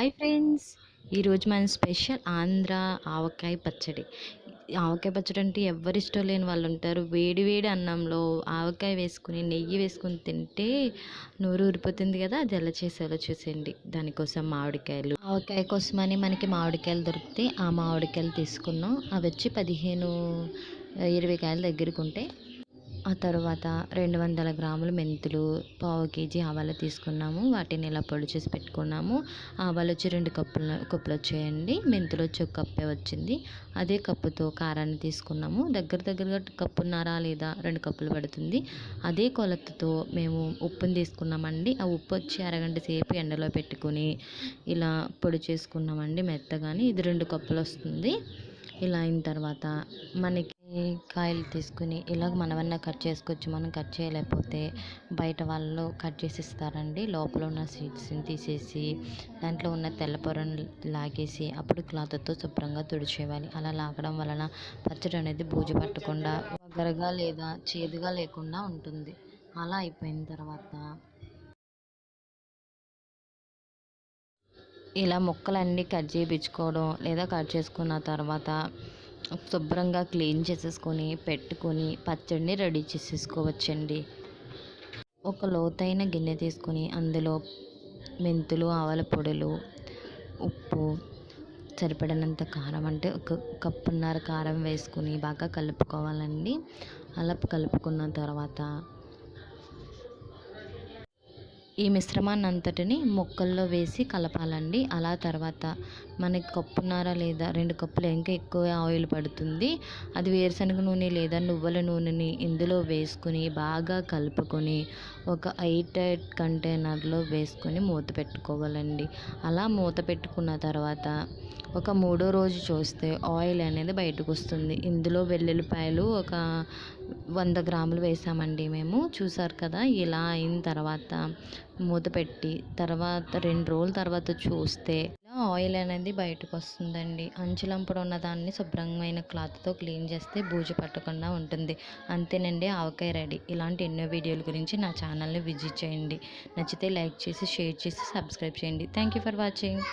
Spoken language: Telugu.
హాయ్ ఫ్రెండ్స్, ఈరోజు మన స్పెషల్ ఆంధ్ర ఆవకాయ పచ్చడి. ఆవకాయ పచ్చడి అంటే ఎవరు ఇష్టం లేని వాళ్ళు ఉంటారు. వేడి వేడి అన్నంలో ఆవకాయ వేసుకుని నెయ్యి వేసుకుని తింటే నోరు ఊరిపోతుంది కదా. అది ఎలా చేసేలో చూసేయండి. దానికోసం మామిడికాయలు, ఆవకాయ కోసమని మనకి మామిడికాయలు దొరికితే ఆ మామిడికాయలు తీసుకున్నాం. అవి వచ్చి 15-20 కాయల దగ్గరికి ఉంటాయి. ఆ తర్వాత 200 గ్రాములు మెంతులు, పావు కేజీ ఆవాలు తీసుకున్నాము. వాటిని ఇలా పొడి చేసి పెట్టుకున్నాము. ఆవాలు వచ్చి 2 కప్పులు వచ్చాయండి. మెంతులు వచ్చి 1 కప్పే వచ్చింది. అదే కప్పుతో కారాన్ని తీసుకున్నాము. దగ్గరగా కప్పున్నర లేదా 2 కప్పులు పడుతుంది. అదే కొలతతో మేము ఉప్పుని తీసుకున్నామండి. ఆ ఉప్పు వచ్చి అరగంట సేపు ఎండలో పెట్టుకుని ఇలా పొడి చేసుకున్నామండి మెత్తగాని. ఇది 2 కప్పులు వస్తుంది. ఇలా అయిన తర్వాత మనకి కాయలు తీసుకుని ఇలాగ మనమన్నా కట్ చేసుకోవచ్చు. మనం కట్ చేయలేకపోతే బయట వాళ్ళు కట్ చేసి ఇస్తారండి. లోపల ఉన్న సీడ్స్ని తీసేసి దాంట్లో ఉన్న తెల్ల పొరను లాగేసి అప్పుడు క్లాత్తో శుభ్రంగా తుడిచేయాలి. అలా లాగడం వలన పచ్చడి అనేది బూజు పట్టకుండా వగరగా లేదా చేదుగా లేకుండా ఉంటుంది. అలా అయిపోయిన తర్వాత ఇలా ముక్కలన్నీ కట్ చేయించుకోవడం లేదా కట్ చేసుకున్న తర్వాత శుభ్రంగా క్లీన్ చేసేసుకొని పెట్టుకొని పచ్చడిని రెడీ చేసేసుకోవచ్చండి. ఒక లోతైన గిన్నె తీసుకొని అందులో మెంతులు, ఆవాల పొడులు, ఉప్పు, సరిపడినంత కారం అంటే 1 కప్పున్నర కారం వేసుకుని బాగా కలుపుకోవాలండి. అలా కలుపుకున్న తర్వాత ఈ మిశ్రమాన్ని అంతటిని ముక్కల్లో వేసి కలపాలండి. అలా తర్వాత మనకి కప్పున్నర లేదా 2 కప్పులు ఇంకా ఎక్కువ ఆయిల్ పడుతుంది. అది వేరుశనగ నూనె లేదా నువ్వుల నూనెని ఇందులో వేసుకుని బాగా కలుపుకొని ఒక ఎయిర్టైట్ కంటైనర్లో వేసుకొని మూత పెట్టుకోవాలండి. అలా మూత పెట్టుకున్న తర్వాత ఒక 3వ రోజు చూస్తే ఆయిల్ అనేది బయటకు వస్తుంది. ఇందులో వెల్లుల్లిపాయలు ఒక 100 గ్రాములు వేసామండి మేము. చూసారు కదా. ఇలా అయిన తర్వాత మూత పెట్టి తర్వాత 2 రోజుల తర్వాత చూస్తే ఆయిల్ అనేది బయటకు వస్తుందండి. అంచులంపుడు ఉన్న దాన్ని శుభ్రమైన క్లాత్తో క్లీన్ చేస్తే బూజు పట్టకుండా ఉంటుంది. అంతేనండి, ఆవకాయ రెడీ. ఇలాంటి ఎన్నో వీడియోల గురించి నా ఛానల్ని విజిట్ చేయండి. నచ్చితే లైక్ చేసి, షేర్ చేసి, సబ్స్క్రైబ్ చేయండి. Thank you for watching.